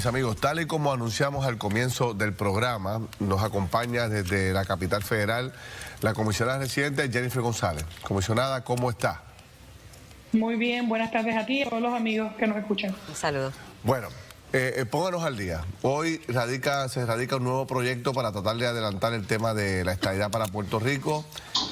Mis amigos, tal y como anunciamos al comienzo del programa, nos acompaña desde la capital federal la comisionada residente Jennifer González. Comisionada, ¿cómo está? Muy bien, buenas tardes a ti y a todos los amigos que nos escuchan. Un saludo. Bueno, pónganos al día. Hoy se radica un nuevo proyecto para tratar de adelantar el tema de la estadidad para Puerto Rico.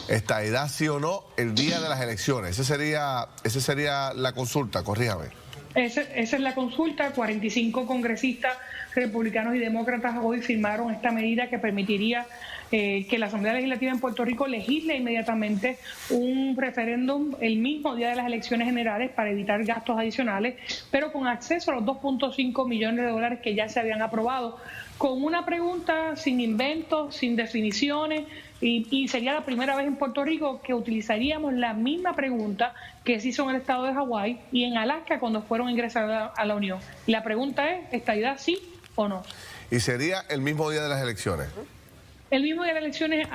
Estadidad sí o no el día de las elecciones. Esa sería la consulta, corríjame. Esa es la consulta. 45 congresistas republicanos y demócratas hoy firmaron esta medida que permitiría que la Asamblea Legislativa en Puerto Rico legisle inmediatamente un referéndum el mismo día de las elecciones generales para evitar gastos adicionales, pero con acceso a los 2.5 millones de dólares que ya se habían aprobado, con una pregunta sin inventos, sin definiciones, y sería la primera vez en Puerto Rico que utilizaríamos la misma pregunta que se hizo en el estado de Hawái y en Alaska cuando fueron ingresados a la Unión. La pregunta es, ¿estadidad sí o no? Y sería el mismo día de las elecciones. El mismo día de las elecciones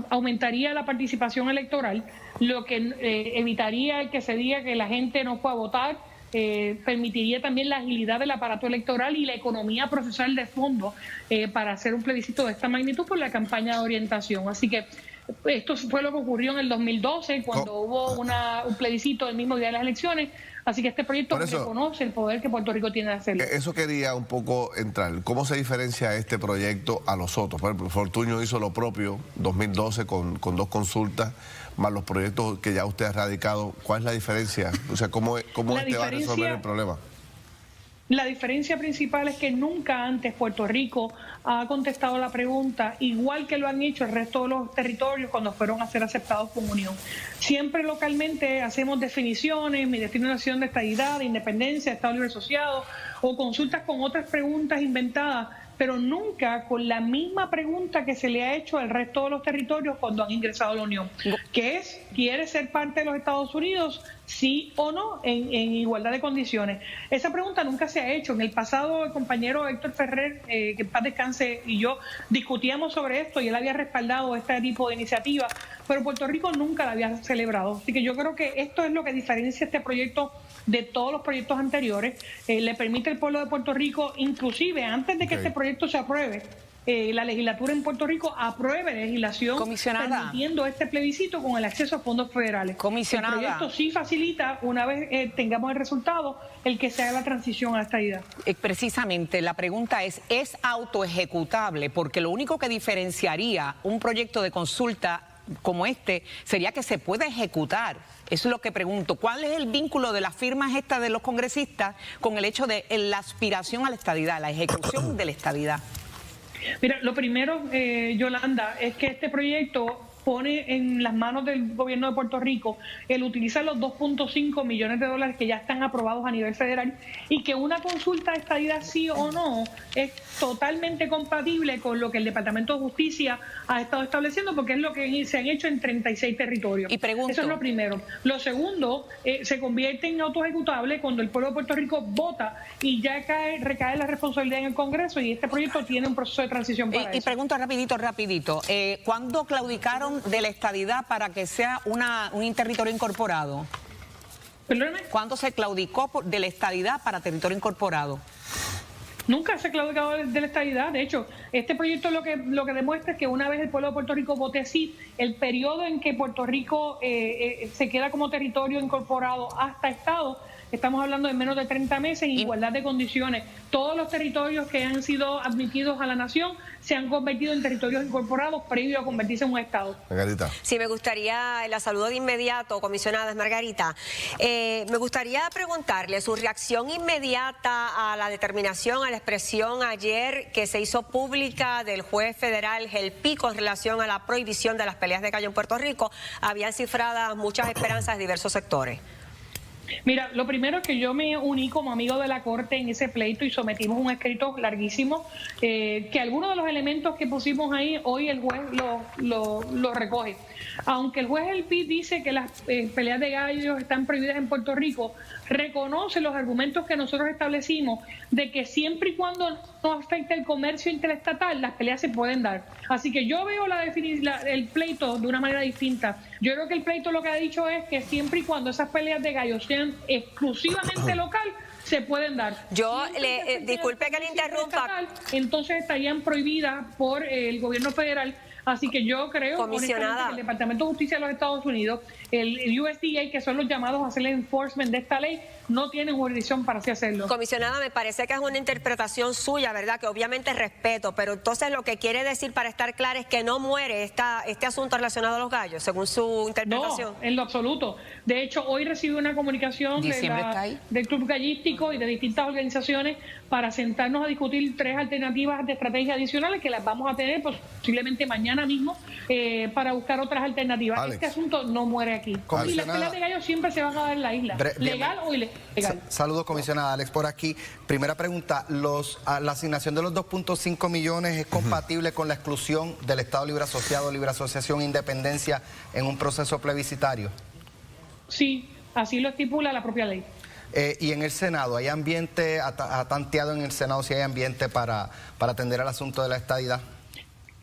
aumentaría la participación electoral, lo que evitaría que se diga que la gente no fue a votar, permitiría también la agilidad del aparato electoral y la economía procesal de fondo para hacer un plebiscito de esta magnitud por la campaña de orientación. Así que esto fue lo que ocurrió en el 2012 cuando hubo un plebiscito el mismo día de las elecciones. Así que este proyecto reconoce el poder que Puerto Rico tiene de hacerlo. Eso quería un poco entrar. ¿Cómo se diferencia este proyecto a los otros? Por ejemplo, Fortuño hizo lo propio 2012 con 2 consultas, más los proyectos que ya usted ha radicado. ¿Cuál es la diferencia? O sea, ¿cómo este va a resolver el problema? La diferencia principal es que nunca antes Puerto Rico ha contestado la pregunta igual que lo han hecho el resto de los territorios cuando fueron a ser aceptados como Unión. Siempre localmente hacemos definiciones, mi destinación de estadidad, de independencia, Estado Libre Asociado, o consultas con otras preguntas inventadas, pero nunca con la misma pregunta que se le ha hecho al resto de los territorios cuando han ingresado a la Unión, que es, ¿quiere ser parte de los Estados Unidos? Sí o no, en igualdad de condiciones. Esa pregunta nunca se ha hecho. En el pasado, el compañero Héctor Ferrer, que en paz descanse, y yo discutíamos sobre esto y él había respaldado este tipo de iniciativa, pero Puerto Rico nunca la había celebrado. Así que yo creo que esto es lo que diferencia este proyecto de todos los proyectos anteriores. Le permite al pueblo de Puerto Rico, inclusive antes de que este proyecto se apruebe, la legislatura en Puerto Rico apruebe legislación permitiendo este plebiscito con el acceso a fondos federales. Comisionada. El proyecto sí facilita, una vez tengamos el resultado, el que se haga la transición a esta idea. Precisamente, la pregunta es autoejecutable? Porque lo único que diferenciaría un proyecto de consulta como este sería que se pueda ejecutar. Eso es lo que pregunto. ¿Cuál es el vínculo de las firmas estas de los congresistas con el hecho de la aspiración a la estadidad, la ejecución de la estadidad? Mira, lo primero, Yolanda, es que este proyecto pone en las manos del gobierno de Puerto Rico el utilizar los 2.5 millones de dólares que ya están aprobados a nivel federal y que una consulta de estadidad sí o no es totalmente compatible con lo que el Departamento de Justicia ha estado estableciendo, porque es lo que se han hecho en 36 territorios. Y pregunto, eso es lo primero. Lo segundo, se convierte en autoejecutable cuando el pueblo de Puerto Rico vota y ya recae la responsabilidad en el Congreso, y este proyecto tiene un proceso de transición para eso. Y pregunto rapidito, ¿cuándo claudicaron de la estadidad para que sea un territorio incorporado? ¿Perdóname? ¿Cuándo se claudicó de la estadidad para territorio incorporado? Nunca se ha claudicado de la estadidad. De hecho, este proyecto lo que demuestra es que una vez el pueblo de Puerto Rico vote sí, el periodo en que Puerto Rico se queda como territorio incorporado hasta Estado, estamos hablando de menos de 30 meses en igualdad de condiciones. Todos los territorios que han sido admitidos a la nación se han convertido en territorios incorporados previo a convertirse en un Estado. Margarita. Sí, me gustaría, la saludo de inmediato, comisionada Margarita. Me gustaría preguntarle su reacción inmediata a la determinación, a la expresión ayer que se hizo pública del juez federal Gelpi con relación a la prohibición de las peleas de gallo en Puerto Rico. Habían cifradas muchas esperanzas de diversos sectores. Mira, lo primero es que yo me uní como amigo de la Corte en ese pleito y sometimos un escrito larguísimo, que algunos de los elementos que pusimos ahí, hoy el juez lo recoge. Aunque el juez Gelpi dice que las peleas de gallos están prohibidas en Puerto Rico, reconoce los argumentos que nosotros establecimos de que siempre y cuando no afecte el comercio interestatal, las peleas se pueden dar. Así que yo veo el pleito de una manera distinta. Yo creo que el pleito lo que ha dicho es que siempre y cuando esas peleas de gallos sean exclusivamente local, se pueden dar. Yo Siempre le que se disculpe tenga que le comisión interrumpa. estatal, entonces estarían prohibidas por el gobierno federal. Así que yo creo, Comisionada, honestamente, que el Departamento de Justicia de los Estados Unidos, el USDA, que son los llamados a hacer el enforcement de esta ley, no tienen jurisdicción para así hacerlo. comisionada, me parece que es una interpretación suya, ¿verdad? Que obviamente respeto, pero entonces lo que quiere decir, para estar claro, es que no muere este asunto relacionado a los gallos, según su interpretación. No, en lo absoluto. De hecho, hoy recibí una comunicación Diciembre está ahí. del Club Gallístico y de distintas organizaciones para sentarnos a discutir 3 alternativas de estrategia adicionales que las vamos a tener posiblemente mañana mismo para buscar otras alternativas. Alex. Este asunto no muere aquí. Y las Comisionada. peleas de gallos siempre se van a dar en la isla, legal o ilegal. Saludos, comisionada. Alex por aquí. Primera pregunta, la asignación de los 2.5 millones es compatible con la exclusión del Estado Libre Asociado, Libre Asociación, Independencia en un proceso plebiscitario. Sí, así lo estipula la propia ley. Y en el Senado, ¿hay ambiente, ha tanteado en el Senado si hay ambiente para atender al asunto de la estadidad?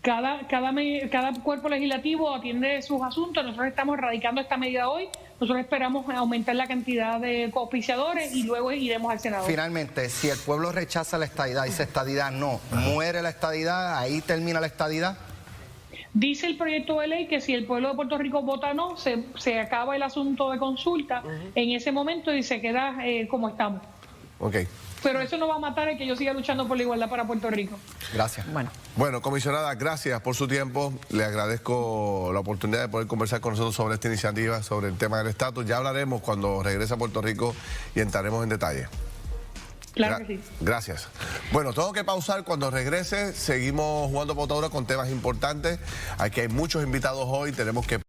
Cada cuerpo legislativo atiende sus asuntos. Nosotros estamos radicando esta medida hoy. Nosotros esperamos aumentar la cantidad de coauspiciadores y luego iremos al Senado. Finalmente, si el pueblo rechaza la estadidad, dice estadidad no, muere la estadidad, ahí termina la estadidad. Dice el proyecto de ley que si el pueblo de Puerto Rico vota no, se acaba el asunto de consulta en ese momento y se queda como estamos. Ok. Pero eso no va a matar el que yo siga luchando por la igualdad para Puerto Rico. Gracias. Bueno, comisionada, gracias por su tiempo. Le agradezco la oportunidad de poder conversar con nosotros sobre esta iniciativa, sobre el tema del estatus. Ya hablaremos cuando regrese a Puerto Rico y entraremos en detalle. Claro que sí. Gracias. Bueno, tengo que pausar. Cuando regrese, seguimos jugando potadura con temas importantes. Aquí hay muchos invitados hoy. Tenemos que